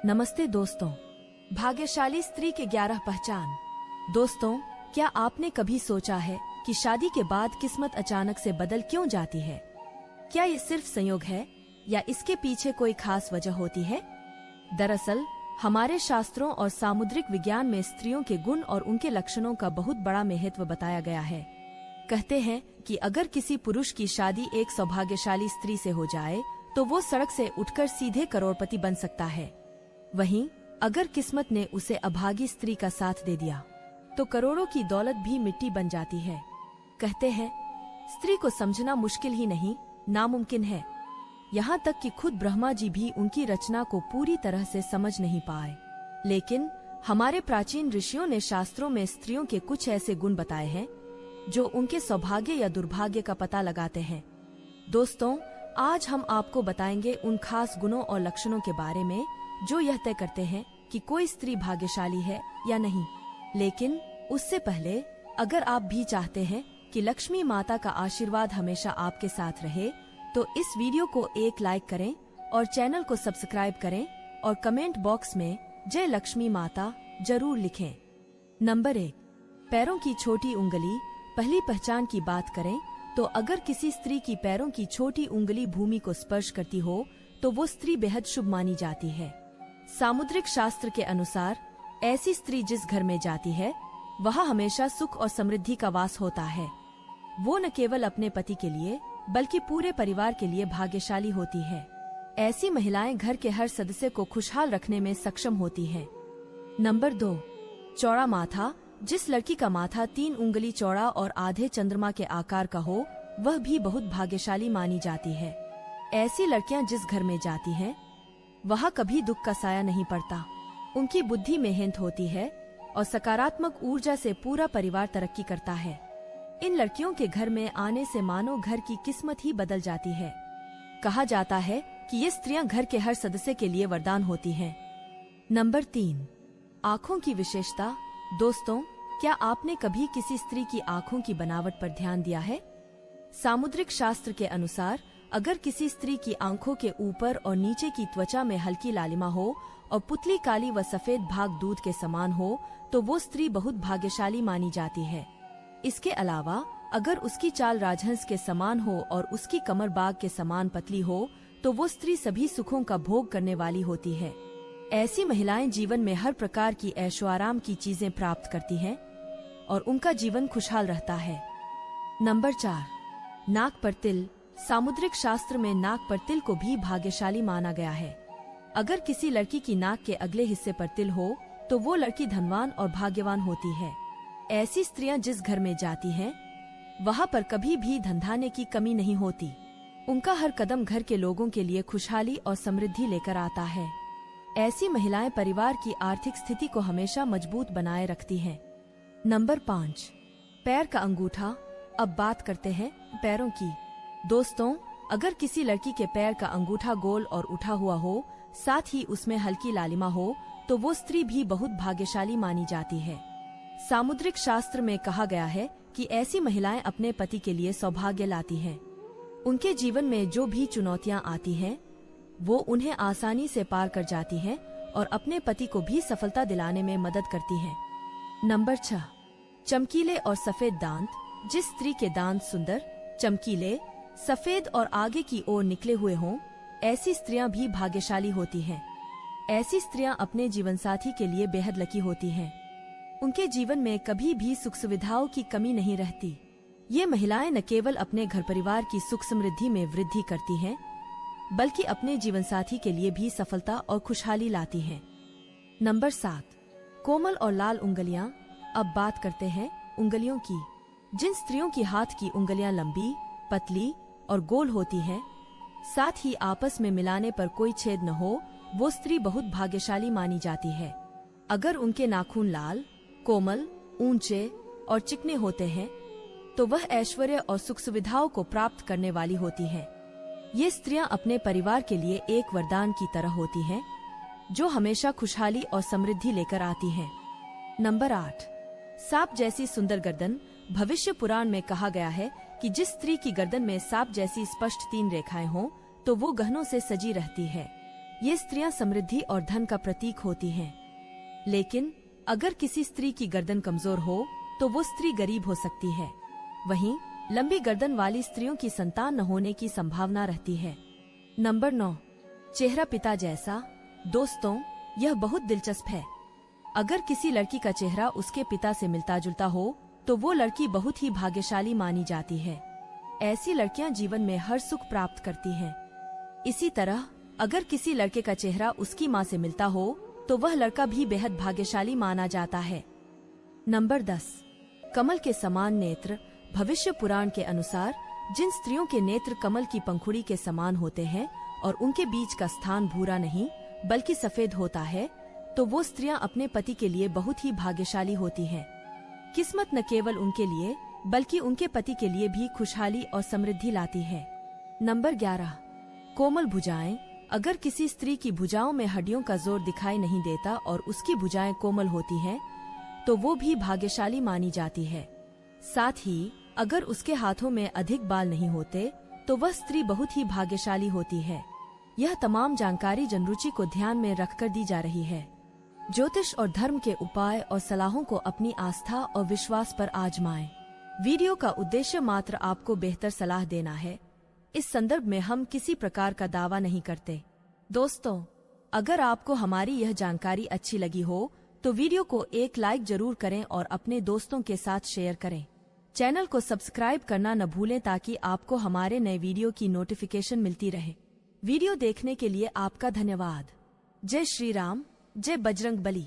नमस्ते दोस्तों, भाग्यशाली स्त्री के 11 पहचान। दोस्तों, क्या आपने कभी सोचा है कि शादी के बाद किस्मत अचानक से बदल क्यों जाती है? क्या ये सिर्फ संयोग है या इसके पीछे कोई खास वजह होती है? दरअसल हमारे शास्त्रों और सामुद्रिक विज्ञान में स्त्रियों के गुण और उनके लक्षणों का बहुत बड़ा महत्व बताया गया है। कहते हैं कि अगर किसी पुरुष की शादी एक सौभाग्यशाली स्त्री से हो जाए तो वो सड़क से उठकर सीधे करोड़पति बन सकता है। वहीं अगर किस्मत ने उसे अभागी स्त्री का साथ दे दिया तो करोड़ों की दौलत भी मिट्टी बन जाती है। कहते हैं स्त्री को समझना मुश्किल ही नहीं, नामुमकिन है। यहाँ तक कि खुद ब्रह्मा जी भी उनकी रचना को पूरी तरह से समझ नहीं पाए। लेकिन हमारे प्राचीन ऋषियों ने शास्त्रों में स्त्रियों के कुछ ऐसे गुण बताए हैं जो उनके सौभाग्य या दुर्भाग्य का पता लगाते हैं। दोस्तों, आज हम आपको बताएंगे उन खास गुणों और लक्षणों के बारे में जो यह तय करते हैं कि कोई स्त्री भाग्यशाली है या नहीं। लेकिन उससे पहले अगर आप भी चाहते हैं कि लक्ष्मी माता का आशीर्वाद हमेशा आपके साथ रहे तो इस वीडियो को एक लाइक करें और चैनल को सब्सक्राइब करें और कमेंट बॉक्स में जय लक्ष्मी माता जरूर लिखें। नंबर 1, पैरों की छोटी उंगली। पहली पहचान की बात करें तो अगर किसी स्त्री की पैरों की छोटी उंगली भूमि को स्पर्श करती हो तो वो स्त्री बेहद शुभ मानी जाती है। सामुद्रिक शास्त्र के अनुसार ऐसी स्त्री जिस घर में जाती है वहाँ हमेशा सुख और समृद्धि का वास होता है। वो न केवल अपने पति के लिए बल्कि पूरे परिवार के लिए भाग्यशाली होती है। ऐसी महिलाएं घर के हर सदस्य को खुशहाल रखने में सक्षम होती हैं। नंबर 2, चौड़ा माथा। जिस लड़की का माथा 3 उंगली चौड़ा और आधे चंद्रमा के आकार का हो वह भी बहुत भाग्यशाली मानी जाती है। ऐसी लड़कियां जिस घर में जाती हैं वहाँ कभी दुख का साया नहीं पड़ता। उनकी बुद्धि मेहनत होती है और सकारात्मक ऊर्जा से पूरा परिवार तरक्की करता है। इन लड़कियों के घर में आने से मानो घर की किस्मत ही बदल जाती है। कहा जाता है कि ये स्त्रियां घर के हर सदस्य के लिए वरदान होती हैं। नंबर 3, आँखों की विशेषता। दोस्तों, क्या आपने कभी किसी स्त्री की आँखों की बनावट पर ध्यान दिया है? सामुद्रिक शास्त्र के अनुसार अगर किसी स्त्री की आंखों के ऊपर और नीचे की त्वचा में हल्की लालिमा हो और पुतली काली व सफेद भाग दूध के समान हो तो वो स्त्री बहुत भाग्यशाली मानी जाती है। इसके अलावा अगर उसकी चाल राजहंस के समान हो और उसकी कमर बाग के समान पतली हो तो वो स्त्री सभी सुखों का भोग करने वाली होती है। ऐसी महिलाएं जीवन में हर प्रकार की ऐशो आराम की चीजें प्राप्त करती हैं और उनका जीवन खुशहाल रहता है। नंबर 4, नाक पर तिल। सामुद्रिक शास्त्र में नाक पर तिल को भी भाग्यशाली माना गया है। अगर किसी लड़की की नाक के अगले हिस्से पर तिल हो तो वो लड़की धनवान और भाग्यवान होती है। ऐसी स्त्रियां जिस घर में जाती हैं वहाँ पर कभी भी धन-धान्य की कमी नहीं होती। उनका हर कदम घर के लोगों के लिए खुशहाली और समृद्धि लेकर आता है। ऐसी महिलाएं परिवार की आर्थिक स्थिति को हमेशा मजबूत बनाए रखती हैं। नंबर 5, पैर का अंगूठा। अब बात करते हैं पैरों की। दोस्तों, अगर किसी लड़की के पैर का अंगूठा गोल और उठा हुआ हो साथ ही उसमें हल्की लालिमा हो तो वो स्त्री भी बहुत भाग्यशाली मानी जाती है। सामुद्रिक शास्त्र में कहा गया है कि ऐसी महिलाएं अपने पति के लिए सौभाग्य लाती हैं। उनके जीवन में जो भी चुनौतियां आती हैं वो उन्हें आसानी से पार कर जाती हैं और अपने पति को भी सफलता दिलाने में मदद करती हैं। नंबर 6, चमकीले और सफेद दांत। जिस स्त्री के दांत सुंदर, चमकीले, सफेद और आगे की ओर निकले हुए हों ऐसी स्त्रियां भी भाग्यशाली होती हैं। ऐसी स्त्रियां अपने जीवन साथी के लिए बेहद लकी होती हैं। उनके जीवन में कभी भी सुख सुविधाओं की कमी नहीं रहती। ये महिलाएं न केवल अपने घर परिवार की सुख समृद्धि में वृद्धि करती हैं बल्कि अपने जीवन साथी के लिए भी सफलता और खुशहाली लाती हैं। नंबर 7, कोमल और लाल उंगलियां। अब बात करते हैं उंगलियों की। जिन स्त्रियों की हाथ की उंगलियां लंबी, पतली और गोल होती हैं, साथ ही आपस में मिलाने पर कोई छेद न हो, वो स्त्री बहुत भाग्यशाली मानी जाती है। अगर उनके नाखून लाल, कोमल, ऊंचे और चिकने होते हैं तो वह ऐश्वर्य और सुख सुविधाओं को प्राप्त करने वाली होती हैं। ये स्त्रियां अपने परिवार के लिए एक वरदान की तरह होती हैं जो हमेशा खुशहाली और समृद्धि लेकर आती हैं। नंबर 8, सांप जैसी सुंदर गर्दन। भविष्य पुराण में कहा गया है कि जिस स्त्री की गर्दन में सांप जैसी स्पष्ट 3 रेखाएं हों तो वो गहनों से सजी रहती है। ये स्त्रियां समृद्धि और धन का प्रतीक होती हैं। लेकिन अगर किसी स्त्री की गर्दन कमजोर हो तो वो स्त्री गरीब हो सकती है। वहीं लंबी गर्दन वाली स्त्रियों की संतान न होने की संभावना रहती है। नंबर 9, चेहरा पिता जैसा। दोस्तों, यह बहुत दिलचस्प है। अगर किसी लड़की का चेहरा उसके पिता से मिलता जुलता हो तो वो लड़की बहुत ही भाग्यशाली मानी जाती है। ऐसी लड़कियां जीवन में हर सुख प्राप्त करती हैं। इसी तरह अगर किसी लड़के का चेहरा उसकी माँ से मिलता हो तो वह लड़का भी बेहद भाग्यशाली माना जाता है। नंबर 10, कमल के समान नेत्र। भविष्य पुराण के अनुसार जिन स्त्रियों के नेत्र कमल की पंखुड़ी के समान होते हैं और उनके बीच का स्थान भूरा नहीं बल्कि सफेद होता है, तो वो स्त्रियां अपने पति के लिए बहुत ही भाग्यशाली होती हैं। किस्मत न केवल उनके लिए बल्कि उनके पति के लिए भी खुशहाली और समृद्धि लाती है। नंबर 11, कोमल भुजाएं। अगर किसी स्त्री की भुजाओं में हड्डियों का जोर दिखाई नहीं देता और उसकी भुजाएं कोमल होती हैं, तो वो भी भाग्यशाली मानी जाती है। साथ ही अगर उसके हाथों में अधिक बाल नहीं होते तो वह स्त्री बहुत ही भाग्यशाली होती है। यह तमाम जानकारी जनरुचि को ध्यान में रखकर दी जा रही है। ज्योतिष और धर्म के उपाय और सलाहों को अपनी आस्था और विश्वास पर आजमाएं। वीडियो का उद्देश्य मात्र आपको बेहतर सलाह देना है। इस संदर्भ में हम किसी प्रकार का दावा नहीं करते। दोस्तों, अगर आपको हमारी यह जानकारी अच्छी लगी हो तो वीडियो को एक लाइक जरूर करें और अपने दोस्तों के साथ शेयर करें। चैनल को सब्सक्राइब करना न भूलें ताकि आपको हमारे नए वीडियो की नोटिफिकेशन मिलती रहे। वीडियो देखने के लिए आपका धन्यवाद। जय श्री राम, जय बजरंग बली।